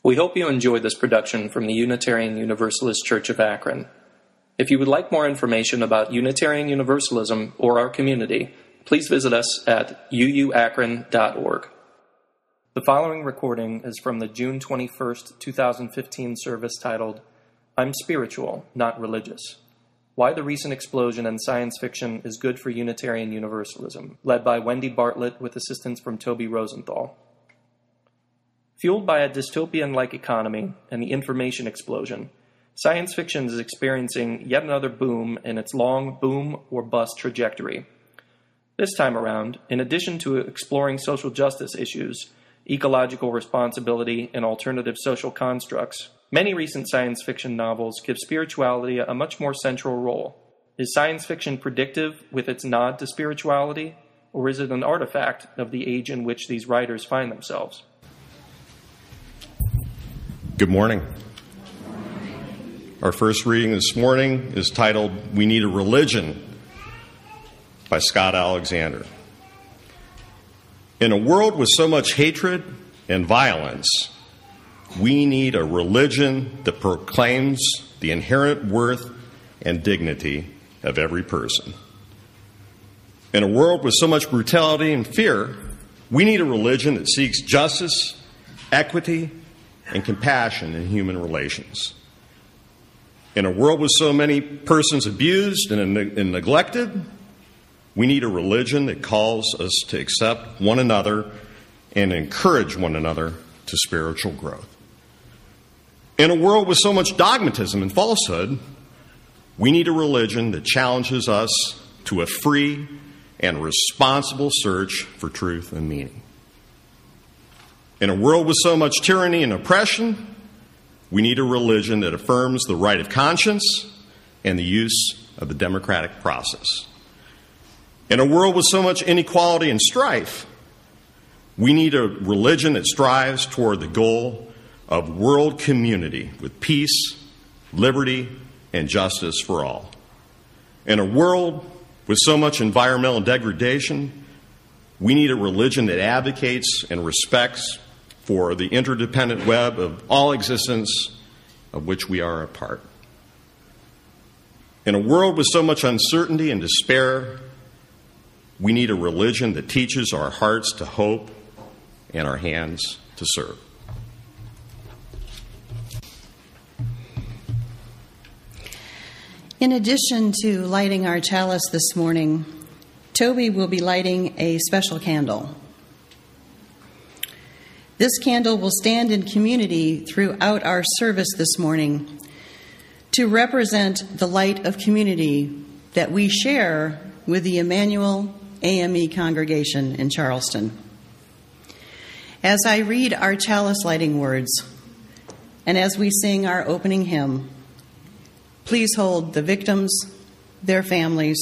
We hope you enjoyed this production from the Unitarian Universalist Church of Akron. If you would like more information about Unitarian Universalism or our community, please visit us at uuakron.org. The following recording is from the June 21st, 2015 service titled, I'm Spiritual, Not Religious. Why the Recent Explosion in Science Fiction is Good for Unitarian Universalism, led by Wendy Bartlett with assistance from Toby Rosenthal. Fueled by a dystopian-like economy and the information explosion, science fiction is experiencing yet another boom in its long boom or bust trajectory. This time around, in addition to exploring social justice issues, ecological responsibility, and alternative social constructs, many recent science fiction novels give spirituality a much more central role. Is science fiction predictive with its nod to spirituality, or is it an artifact of the age in which these writers find themselves? Good morning. Our first reading this morning is titled, We Need a Religion, by Scott Alexander. In a world with so much hatred and violence, we need a religion that proclaims the inherent worth and dignity of every person. In a world with so much brutality and fear, we need a religion that seeks justice, equity, and compassion in human relations. In a world with so many persons abused and neglected, we need a religion that calls us to accept one another and encourage one another to spiritual growth. In a world with so much dogmatism and falsehood, we need a religion that challenges us to a free and responsible search for truth and meaning. In a world with so much tyranny and oppression, we need a religion that affirms the right of conscience and the use of the democratic process. In a world with so much inequality and strife, we need a religion that strives toward the goal of world community with peace, liberty, and justice for all. In a world with so much environmental degradation, we need a religion that advocates and respects for the interdependent web of all existence of which we are a part. In a world with so much uncertainty and despair, we need a religion that teaches our hearts to hope and our hands to serve. In addition to lighting our chalice this morning, Toby will be lighting a special candle. This candle will stand in community throughout our service this morning to represent the light of community that we share with the Emmanuel AME congregation in Charleston. As I read our chalice lighting words, and as we sing our opening hymn, please hold the victims, their families,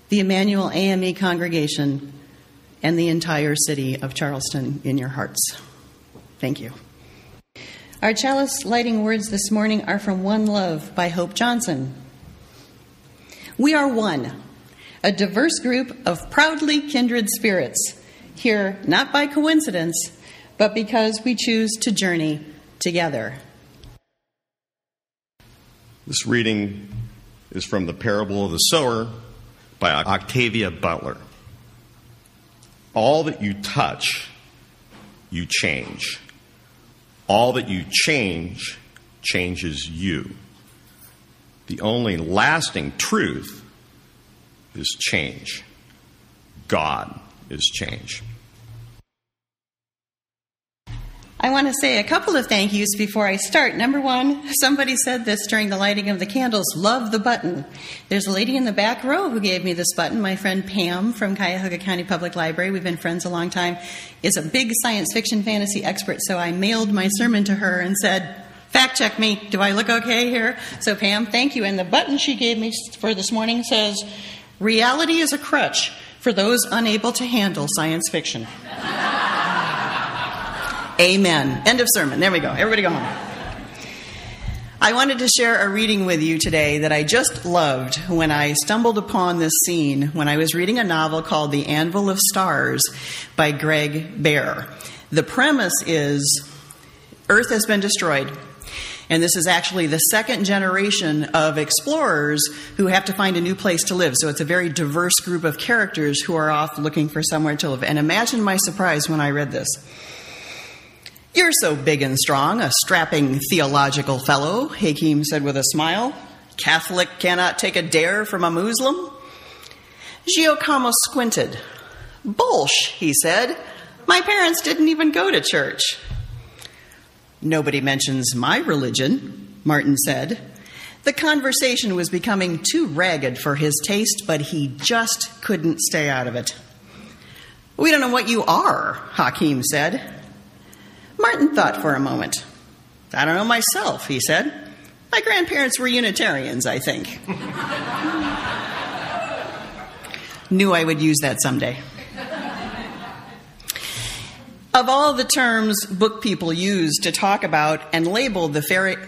the Emmanuel AME congregation, and the entire city of Charleston in your hearts. Thank you. Our chalice lighting words this morning are from One Love by Hope Johnson. We are one, a diverse group of proudly kindred spirits, here not by coincidence, but because we choose to journey together. This reading is from the Parable of the Sower by Octavia Butler. All that you touch, you change. All that you change, changes you. The only lasting truth is change. God is change. I want to say a couple of thank yous before I start. Number one, somebody said this during the lighting of the candles, love the button. There's a lady in the back row who gave me this button. My friend Pam from Cuyahoga County Public Library, we've been friends a long time, is a big science fiction fantasy expert, so I mailed my sermon to her and said, fact check me, do I look okay here? So Pam, thank you. And the button she gave me for this morning says, reality is a crutch for those unable to handle science fiction. Amen. End of sermon. There we go. Everybody go home. I wanted to share a reading with you today that I just loved when I stumbled upon this scene when I was reading a novel called The Anvil of Stars by Greg Bear. The premise is Earth has been destroyed. And this is actually the second generation of explorers who have to find a new place to live. So it's a very diverse group of characters who are off looking for somewhere to live. And imagine my surprise when I read this. "You're so big and strong, a strapping theological fellow," Hakim said with a smile. "Catholic cannot take a dare from a Muslim?" Giacomo squinted. "Bolsh," he said. "My parents didn't even go to church." "Nobody mentions my religion," Martin said. The conversation was becoming too ragged for his taste, but he just couldn't stay out of it. "We don't know what you are," Hakim said. Martin thought for a moment. "I don't know myself," he said. "My grandparents were Unitarians, I think." Knew I would use that someday. Of all the terms book people use to talk about and label the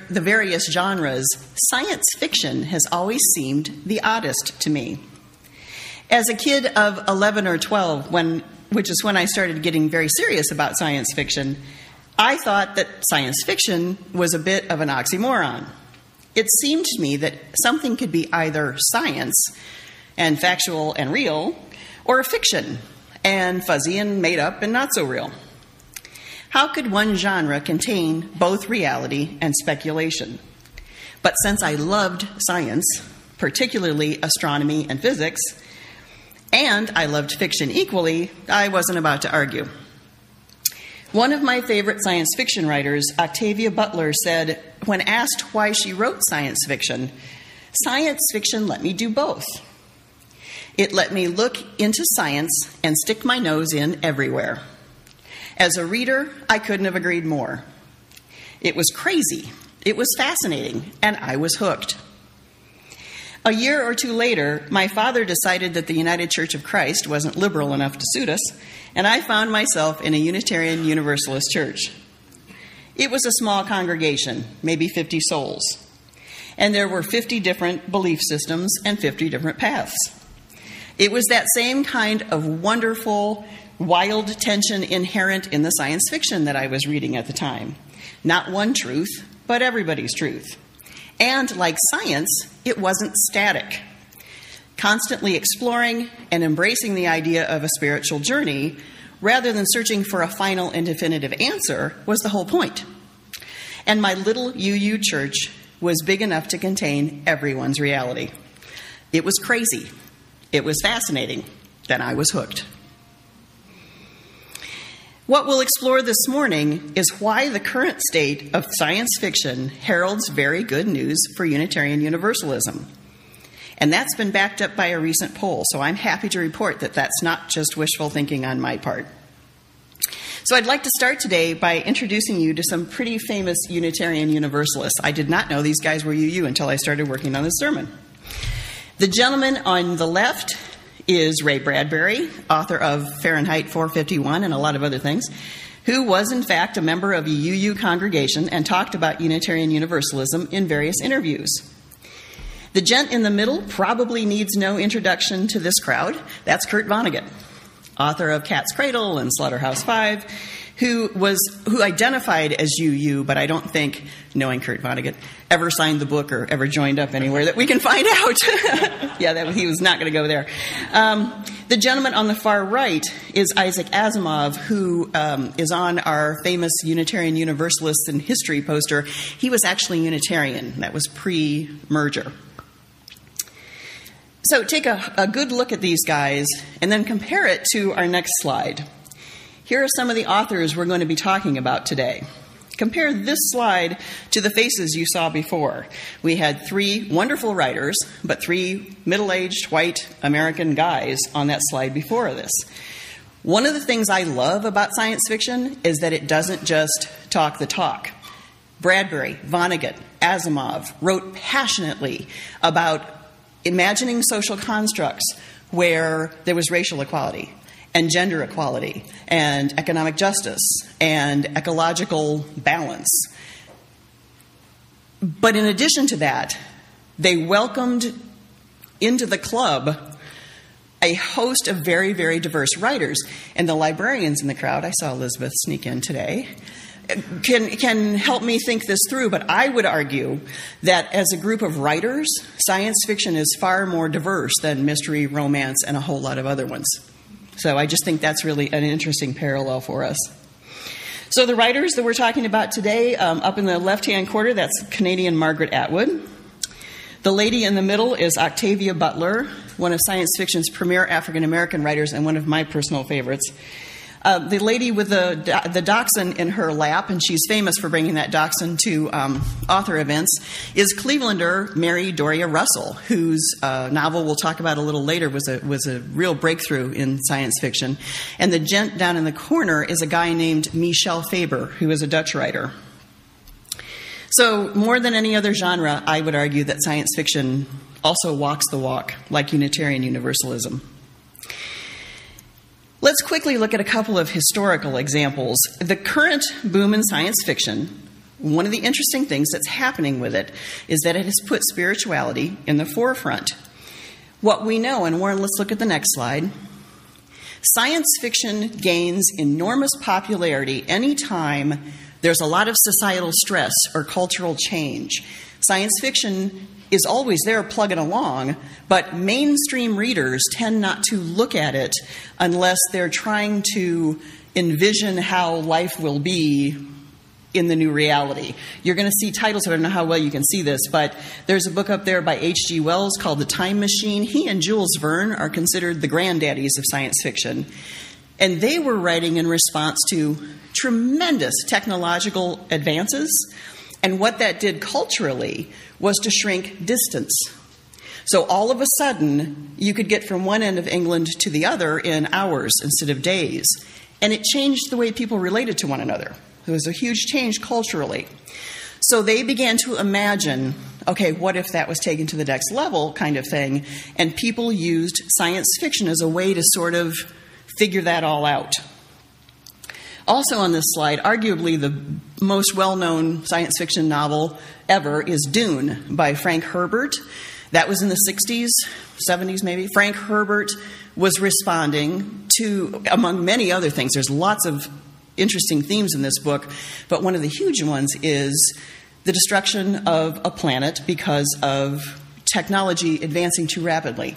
various genres, science fiction has always seemed the oddest to me. As a kid of 11 or 12, which is when I started getting very serious about science fiction, I thought that science fiction was a bit of an oxymoron. It seemed to me that something could be either science and factual and real, or fiction and fuzzy and made up and not so real. How could one genre contain both reality and speculation? But since I loved science, particularly astronomy and physics, and I loved fiction equally, I wasn't about to argue. One of my favorite science fiction writers, Octavia Butler, said, when asked why she wrote science fiction let me do both. It let me look into science and stick my nose in everywhere. As a reader, I couldn't have agreed more. It was crazy, it was fascinating, and I was hooked. A year or two later, my father decided that the United Church of Christ wasn't liberal enough to suit us, and I found myself in a Unitarian Universalist church. It was a small congregation, maybe 50 souls, and there were 50 different belief systems and 50 different paths. It was that same kind of wonderful, wild tension inherent in the science fiction that I was reading at the time. Not one truth, but everybody's truth. And like science, it wasn't static. Constantly exploring and embracing the idea of a spiritual journey, rather than searching for a final and definitive answer, was the whole point. And my little UU church was big enough to contain everyone's reality. It was crazy. It was fascinating. Then I was hooked. What we'll explore this morning is why the current state of science fiction heralds very good news for Unitarian Universalism. And that's been backed up by a recent poll, so I'm happy to report that that's not just wishful thinking on my part. So I'd like to start today by introducing you to some pretty famous Unitarian Universalists. I did not know these guys were UU until I started working on this sermon. The gentleman on the left is Ray Bradbury, author of Fahrenheit 451 and a lot of other things, who was in fact a member of a UU congregation and talked about Unitarian Universalism in various interviews. The gent in the middle probably needs no introduction to this crowd. That's Kurt Vonnegut, author of Cat's Cradle and Slaughterhouse-Five, who identified as UU, but I don't think, knowing Kurt Vonnegut, ever signed the book or ever joined up anywhere that we can find out. Yeah, he was not going to go there. The gentleman on the far right is Isaac Asimov, who is on our famous Unitarian Universalists in History poster. He was actually Unitarian. That was pre-merger. So take a good look at these guys and then compare it to our next slide. Here are some of the authors we're going to be talking about today. Compare this slide to the faces you saw before. We had 3 wonderful writers, but 3 middle-aged white American guys on that slide before this. One of the things I love about science fiction is that it doesn't just talk the talk. Bradbury, Vonnegut, Asimov wrote passionately about imagining social constructs where there was racial equality and gender equality and economic justice and ecological balance. But in addition to that, they welcomed into the club a host of very, very diverse writers. And the librarians in the crowd, I saw Elizabeth sneak in today, can help me think this through, but I would argue that as a group of writers, science fiction is far more diverse than mystery, romance, and a whole lot of other ones. So I just think that's really an interesting parallel for us. So the writers that we're talking about today, up in the left-hand corner, that's Canadian Margaret Atwood. The lady in the middle is Octavia Butler, one of science fiction's premier African-American writers and one of my personal favorites. The lady with the dachshund in her lap, and she's famous for bringing that dachshund to author events, is Clevelander Mary Doria Russell, whose novel we'll talk about a little later was a real breakthrough in science fiction. And the gent down in the corner is a guy named Michel Faber, who is a Dutch writer. So more than any other genre, I would argue that science fiction also walks the walk, like Unitarian Universalism. Let's quickly look at a couple of historical examples. The current boom in science fiction, one of the interesting things that's happening with it is that it has put spirituality in the forefront. What we know, and Warren, let's look at the next slide. Science fiction gains enormous popularity anytime there's a lot of societal stress or cultural change. Science fiction is always there plugging along, but mainstream readers tend not to look at it unless they're trying to envision how life will be in the new reality. You're going to see titles, I don't know how well you can see this, but there's a book up there by H.G. Wells called The Time Machine. He and Jules Verne are considered the granddaddies of science fiction. And they were writing in response to tremendous technological advances. And what that did culturally was to shrink distance. So all of a sudden, you could get from one end of England to the other in hours instead of days. And it changed the way people related to one another. There was a huge change culturally. So they began to imagine, okay, what if that was taken to the next level kind of thing? And people used science fiction as a way to sort of figure that all out. Also on this slide, arguably the most well-known science fiction novel ever is Dune by Frank Herbert. That was in the 60s, 70s maybe. Frank Herbert was responding to, among many other things, there's lots of interesting themes in this book, but one of the huge ones is the destruction of a planet because of technology advancing too rapidly.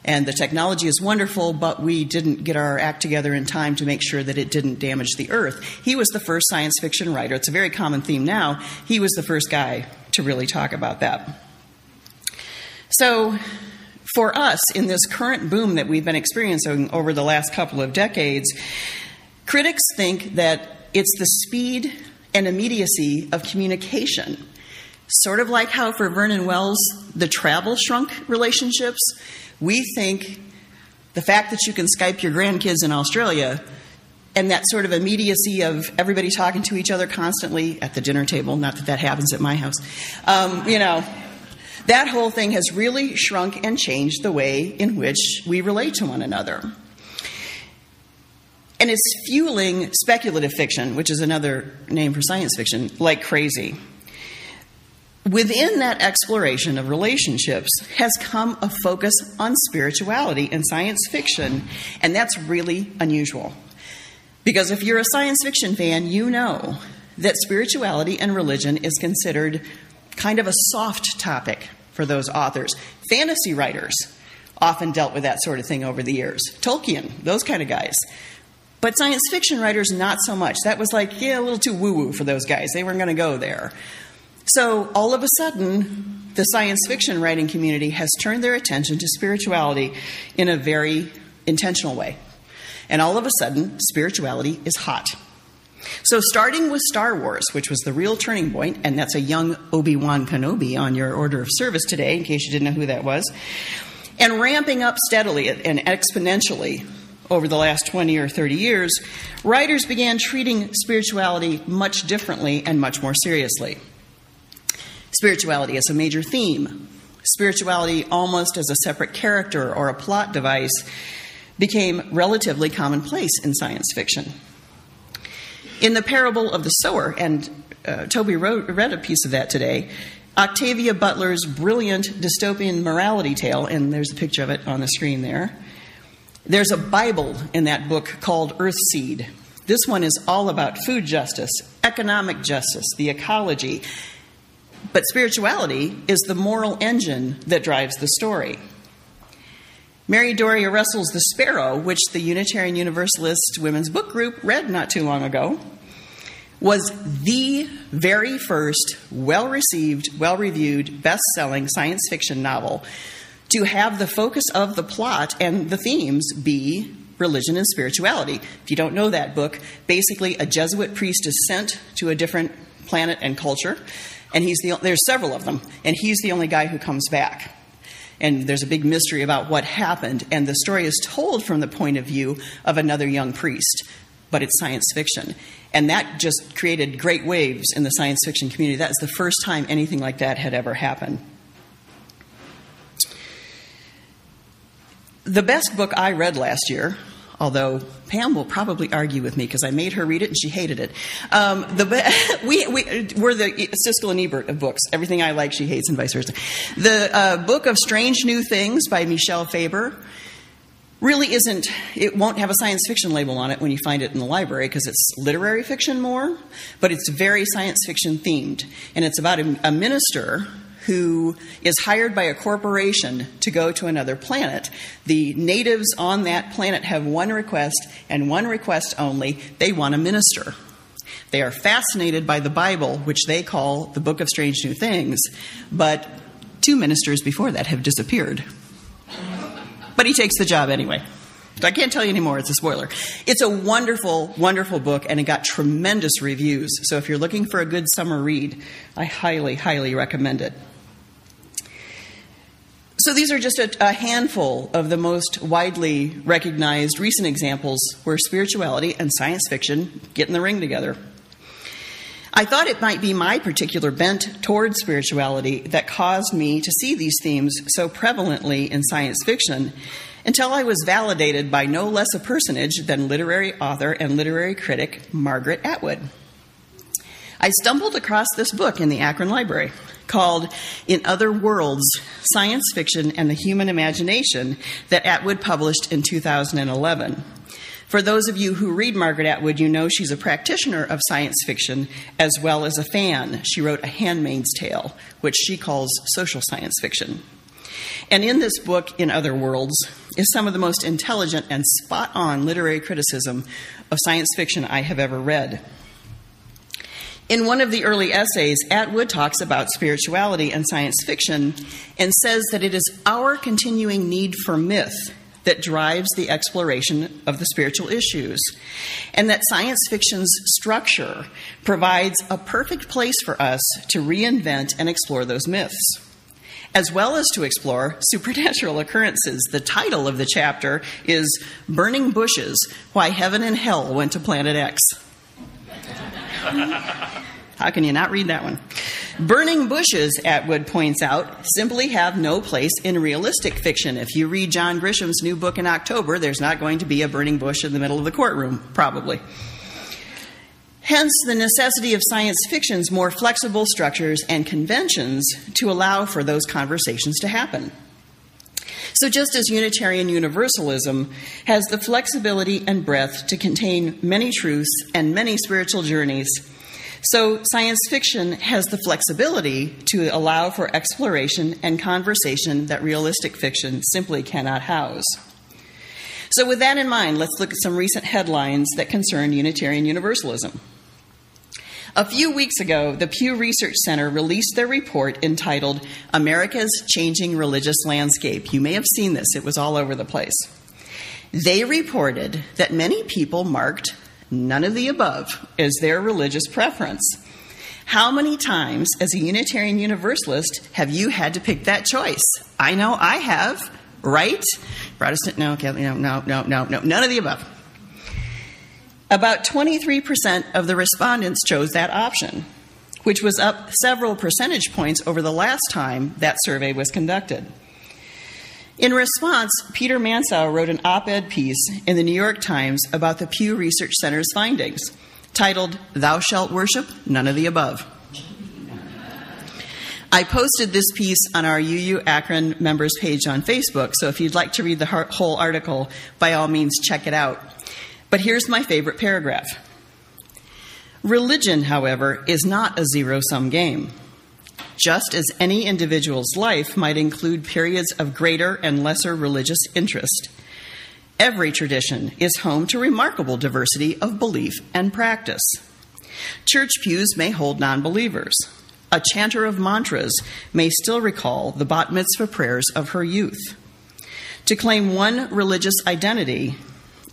And the technology is wonderful, but we didn't get our act together in time to make sure that it didn't damage the Earth. He was the first science fiction writer. It's a very common theme now. He was the first guy to really talk about that. So for us, in this current boom that we've been experiencing over the last couple of decades, critics think that it's the speed and immediacy of communication. Sort of like how for Vernon Wells, the travel shrunk relationships. We think the fact that you can Skype your grandkids in Australia and that sort of immediacy of everybody talking to each other constantly at the dinner table, not that that happens at my house, that whole thing has really shrunk and changed the way in which we relate to one another. And it's fueling speculative fiction, which is another name for science fiction, like crazy. Within that exploration of relationships has come a focus on spirituality in science fiction, and that's really unusual. Because if you're a science fiction fan, you know that spirituality and religion is considered kind of a soft topic for those authors. Fantasy writers often dealt with that sort of thing over the years. Tolkien, those kind of guys. But science fiction writers, not so much. That was like, a little too woo-woo for those guys. They weren't going to go there. So all of a sudden, the science fiction writing community has turned their attention to spirituality in a very intentional way. And all of a sudden, spirituality is hot. So starting with Star Wars, which was the real turning point, and that's a young Obi-Wan Kenobi on your order of service today, in case you didn't know who that was, and ramping up steadily and exponentially over the last 20 or 30 years, writers began treating spirituality much differently and much more seriously. Spirituality as a major theme, spirituality almost as a separate character or a plot device, became relatively commonplace in science fiction. In The Parable of the Sower, and Toby read a piece of that today, Octavia Butler's brilliant dystopian morality tale, and there's a picture of it on the screen there. There's a Bible in that book called Earthseed. This one is all about food justice, economic justice, the ecology. But spirituality is the moral engine that drives the story. Mary Doria Russell's The Sparrow, which the Unitarian Universalist Women's Book Group read not too long ago, was the very first well-received, well-reviewed, best-selling science fiction novel to have the focus of the plot and the themes be religion and spirituality. If you don't know that book, basically a Jesuit priest is sent to a different planet and culture, and there's several of them, and he's the only guy who comes back. And there's a big mystery about what happened, and the story is told from the point of view of another young priest, but it's science fiction. And that just created great waves in the science fiction community. That was the first time anything like that had ever happened. The best book I read last year, although Pam will probably argue with me because I made her read it and she hated it. We're the Siskel and Ebert of books. Everything I like, she hates, and vice versa. The book of Strange New Things by Michel Faber really isn't, it won't have a science fiction label on it when you find it in the library because it's literary fiction more, but it's very science fiction themed. And it's about a minister who is hired by a corporation to go to another planet. The natives on that planet have one request, and one request only. They want a minister. They are fascinated by the Bible, which they call the Book of Strange New Things, but 2 ministers before that have disappeared. But he takes the job anyway. I can't tell you anymore. It's a spoiler. It's a wonderful, wonderful book, and it got tremendous reviews. So if you're looking for a good summer read, I highly, highly recommend it. So these are just a handful of the most widely recognized recent examples where spirituality and science fiction get in the ring together. I thought it might be my particular bent toward spirituality that caused me to see these themes so prevalently in science fiction until I was validated by no less a personage than literary author and literary critic Margaret Atwood. I stumbled across this book in the Akron Library called In Other Worlds, Science Fiction and the Human Imagination that Atwood published in 2011. For those of you who read Margaret Atwood, you know she's a practitioner of science fiction as well as a fan. She wrote A Handmaid's Tale, which she calls social science fiction. And in this book, In Other Worlds, is some of the most intelligent and spot-on literary criticism of science fiction I have ever read. In one of the early essays, Atwood talks about spirituality and science fiction and says that it is our continuing need for myth that drives the exploration of the spiritual issues, and that science fiction's structure provides a perfect place for us to reinvent and explore those myths, as well as to explore supernatural occurrences. The title of the chapter is Burning Bushes, Why Heaven and Hell Went to Planet X. How can you not read that one? Burning bushes, Atwood points out, simply have no place in realistic fiction. If you read John Grisham's new book in October, there's not going to be a burning bush in the middle of the courtroom, probably. Hence, the necessity of science fiction's more flexible structures and conventions to allow for those conversations to happen. So just as Unitarian Universalism has the flexibility and breadth to contain many truths and many spiritual journeys, so science fiction has the flexibility to allow for exploration and conversation that realistic fiction simply cannot house. So with that in mind, let's look at some recent headlines that concern Unitarian Universalism. A few weeks ago, the Pew Research Center released their report entitled America's Changing Religious Landscape. You may have seen this. It was all over the place. They reported that many people marked none of the above as their religious preference. How many times, as a Unitarian Universalist, have you had to pick that choice? I know I have, right? Protestant, no, none of the above. About 23% of the respondents chose that option, which was up several percentage points over the last time that survey was conducted. In response, Peter Mansow wrote an op-ed piece in the New York Times about the Pew Research Center's findings, titled, Thou Shalt Worship None of the Above. I posted this piece on our UU Akron members page on Facebook, so if you'd like to read the whole article, by all means check it out. But here's my favorite paragraph. Religion, however, is not a zero-sum game. Just as any individual's life might include periods of greater and lesser religious interest, every tradition is home to remarkable diversity of belief and practice. Church pews may hold non-believers. A chanter of mantras may still recall the bat mitzvah prayers of her youth. To claim one religious identity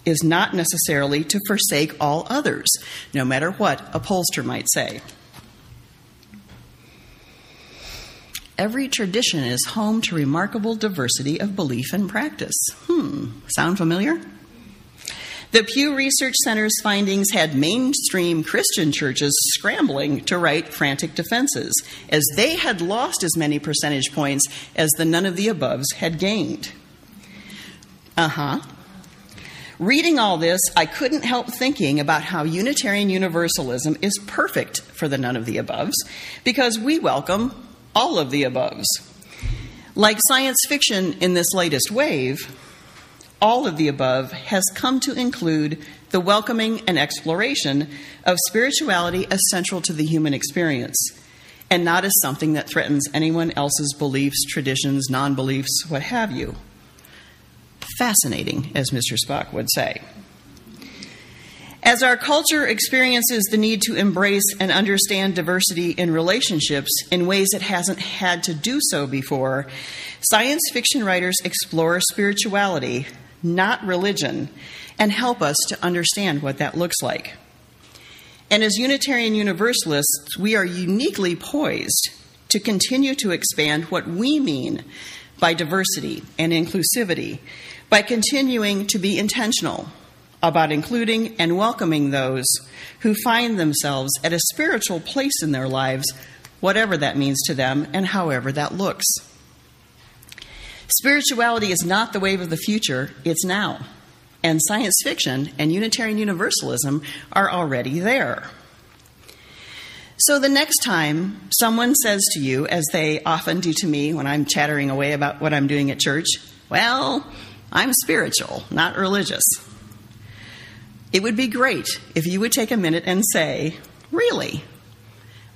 is not necessarily to forsake all others, no matter what a pollster might say. Every tradition is home to remarkable diversity of belief and practice. Sound familiar? The Pew Research Center's findings had mainstream Christian churches scrambling to write frantic defenses, as they had lost as many percentage points as the none of the aboves had gained. Reading all this, I couldn't help thinking about how Unitarian Universalism is perfect for the none of the aboves, because we welcome all of the aboves. Like science fiction in this latest wave, all of the above has come to include the welcoming and exploration of spirituality as central to the human experience, and not as something that threatens anyone else's beliefs, traditions, non-beliefs, what have you. Fascinating, as Mr. Spock would say. As our culture experiences the need to embrace and understand diversity in relationships in ways it hasn't had to do so before, science fiction writers explore spirituality, not religion, and help us to understand what that looks like. And as Unitarian Universalists, we are uniquely poised to continue to expand what we mean by diversity and inclusivity, by continuing to be intentional about including and welcoming those who find themselves at a spiritual place in their lives, whatever that means to them and however that looks. Spirituality is not the wave of the future, it's now. And science fiction and Unitarian Universalism are already there. So the next time someone says to you, as they often do to me when I'm chattering away about what I'm doing at church, well, I'm spiritual, not religious. It would be great if you would take a minute and say, really?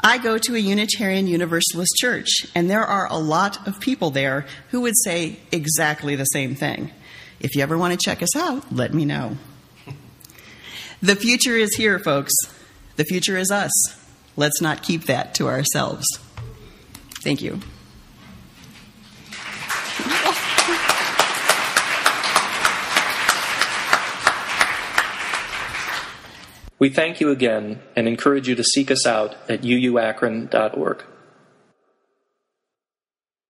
I go to a Unitarian Universalist church, and there are a lot of people there who would say exactly the same thing. If you ever want to check us out, let me know. The future is here, folks. The future is us. Let's not keep that to ourselves. Thank you. We thank you again and encourage you to seek us out at uuakron.org.